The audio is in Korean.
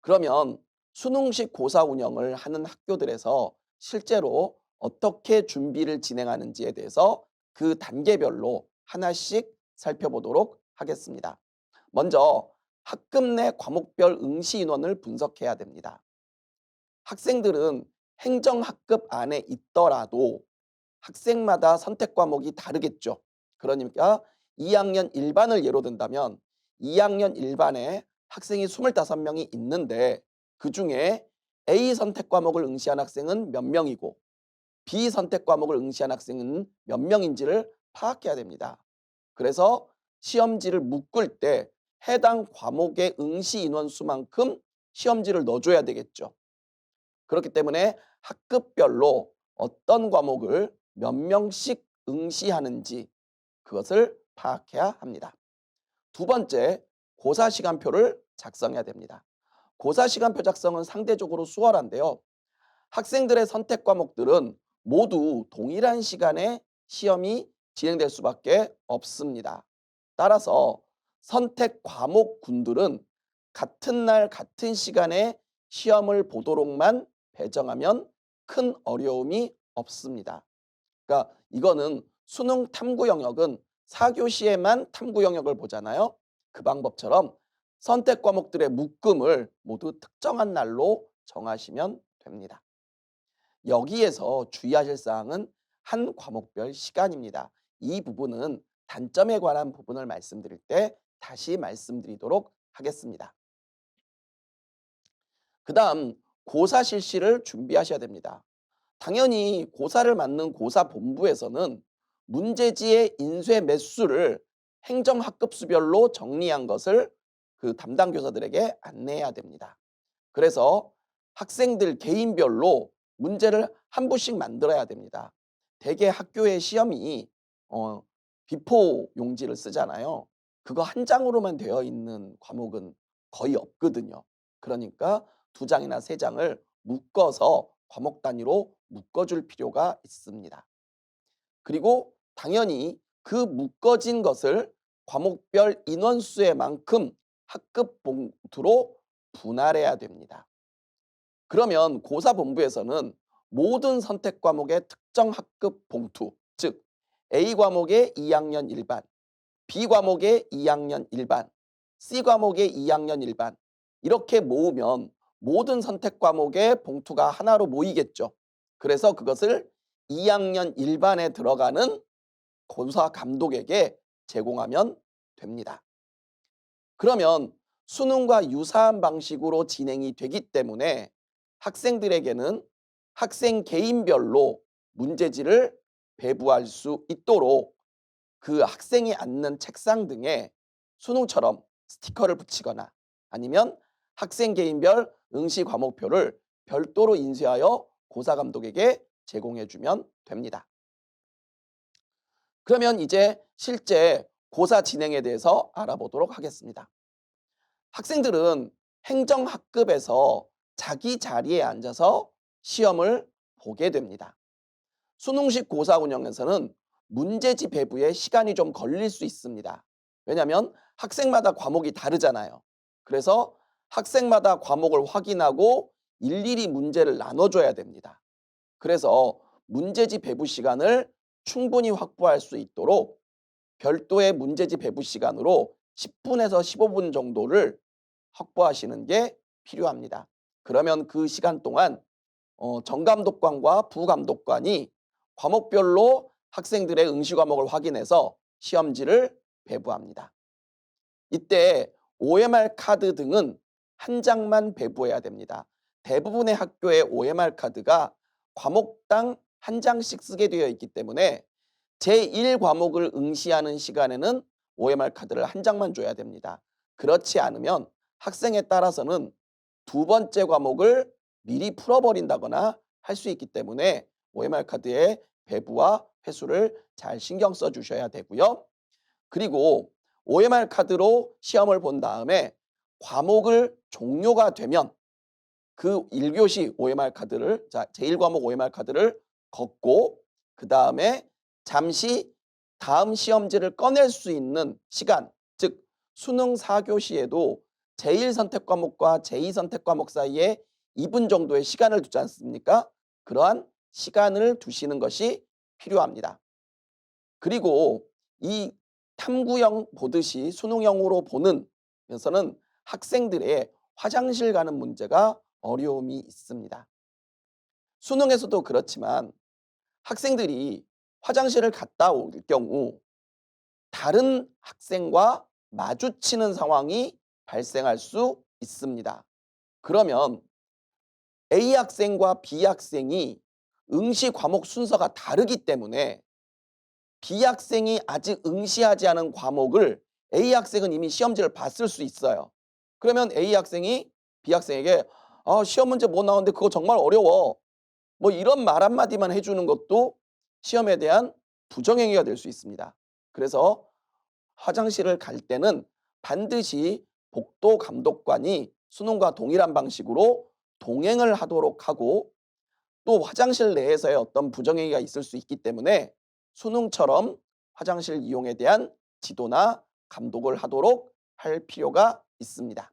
그러면 수능식 고사 운영을 하는 학교들에서 실제로 어떻게 준비를 진행하는지에 대해서 그 단계별로 하나씩 살펴보도록 하겠습니다. 먼저 학급 내 과목별 응시 인원을 분석해야 됩니다. 학생들은 행정학급 안에 있더라도 학생마다 선택 과목이 다르겠죠. 그러니까 2학년 1반을 예로 든다면 2학년 1반에 학생이 25명이 있는데 그중에 A 선택 과목을 응시한 학생은 몇 명이고 B 선택 과목을 응시한 학생은 몇 명인지를 파악해야 됩니다. 그래서 시험지를 묶을 때 해당 과목의 응시 인원수만큼 시험지를 넣어줘야 되겠죠. 그렇기 때문에 학급별로 어떤 과목을 몇 명씩 응시하는지 그것을 파악해야 합니다. 두 번째, 고사 시간표를 작성해야 됩니다. 고사 시간표 작성은 상대적으로 수월한데요. 학생들의 선택 과목들은 모두 동일한 시간에 시험이 진행될 수밖에 없습니다. 따라서 선택 과목군들은 같은 날 같은 시간에 시험을 보도록만 배정하면 큰 어려움이 없습니다. 그러니까 이거는 수능 탐구 영역은 4교시에만 탐구 영역을 보잖아요. 그 방법처럼 선택 과목들의 묶음을 모두 특정한 날로 정하시면 됩니다. 여기에서 주의하실 사항은 한 과목별 시간입니다. 이 부분은 단점에 관한 부분을 말씀드릴 때 다시 말씀드리도록 하겠습니다. 그 다음 고사 실시를 준비하셔야 됩니다. 당연히 고사를 맡는 고사본부에서는 문제지의 인쇄 매수를 행정학급수별로 정리한 것을 그 담당 교사들에게 안내해야 됩니다. 그래서 학생들 개인별로 문제를 한 부씩 만들어야 됩니다. 대개 학교의 시험이 비포 용지를 쓰잖아요. 그거 한 장으로만 되어 있는 과목은 거의 없거든요. 그러니까 두 장이나 세 장을 묶어서 과목 단위로 묶어줄 필요가 있습니다. 그리고 당연히 그 묶어진 것을 과목별 인원수의 만큼 학급 봉투로 분할해야 됩니다. 그러면 고사본부에서는 모든 선택 과목의 특정 학급 봉투, 즉 A 과목의 2학년 1반, B 과목의 2학년 1반, C 과목의 2학년 1반 이렇게 모으면 모든 선택 과목의 봉투가 하나로 모이겠죠. 그래서 그것을 2학년 1반에 들어가는 고사 감독에게 제공하면 됩니다. 그러면 수능과 유사한 방식으로 진행이 되기 때문에 학생들에게는 학생 개인별로 문제지를 배부할 수 있도록 그 학생이 앉는 책상 등에 수능처럼 스티커를 붙이거나 아니면 학생 개인별 응시 과목표를 별도로 인쇄하여 고사 감독에게 제공해 주면 됩니다. 그러면 이제 실제 고사 진행에 대해서 알아보도록 하겠습니다. 학생들은 행정학급에서 자기 자리에 앉아서 시험을 보게 됩니다. 수능식 고사 운영에서는 문제지 배부에 시간이 좀 걸릴 수 있습니다. 왜냐하면 학생마다 과목이 다르잖아요. 그래서 학생마다 과목을 확인하고 일일이 문제를 나눠줘야 됩니다. 그래서 문제지 배부 시간을 충분히 확보할 수 있도록 별도의 문제지 배부 시간으로 10분에서 15분 정도를 확보하시는 게 필요합니다. 그러면 그 시간 동안 정감독관과 부감독관이 과목별로 학생들의 응시 과목을 확인해서 시험지를 배부합니다. 이때 OMR 카드 등은 한 장만 배부해야 됩니다. 대부분의 학교의 OMR 카드가 과목당 한 장씩 쓰게 되어 있기 때문에 제1과목을 응시하는 시간에는 OMR 카드를 한 장만 줘야 됩니다. 그렇지 않으면 학생에 따라서는 두 번째 과목을 미리 풀어버린다거나 할 수 있기 때문에 OMR 카드의 배부와 회수를 잘 신경 써 주셔야 되고요. 그리고 OMR 카드로 시험을 본 다음에 과목을 종료가 되면 그 1교시 OMR 카드를 제1과목 OMR 카드를 걷고 그 다음에 잠시 다음 시험지를 꺼낼 수 있는 시간, 즉 수능 4교시에도 제1 선택 과목과 제2 선택 과목 사이에 2분 정도의 시간을 두지 않습니까? 그러한 시간을 두시는 것이 필요합니다. 그리고 이 탐구형 보듯이 수능형으로 보는 면서는 학생들의 화장실 가는 문제가 어려움이 있습니다. 수능에서도 그렇지만 학생들이 화장실을 갔다 올 경우 다른 학생과 마주치는 상황이 발생할 수 있습니다. 그러면 A 학생과 B 학생이 응시 과목 순서가 다르기 때문에 B 학생이 아직 응시하지 않은 과목을 A 학생은 이미 시험지를 봤을 수 있어요. 그러면 A 학생이 B 학생에게 시험 문제 못 나오는데 그거 정말 어려워. 뭐 이런 말 한마디만 해주는 것도 시험에 대한 부정행위가 될 수 있습니다. 그래서 화장실을 갈 때는 반드시 복도 감독관이 수능과 동일한 방식으로 동행을 하도록 하고, 또 화장실 내에서의 어떤 부정행위가 있을 수 있기 때문에 수능처럼 화장실 이용에 대한 지도나 감독을 하도록 할 필요가 있습니다.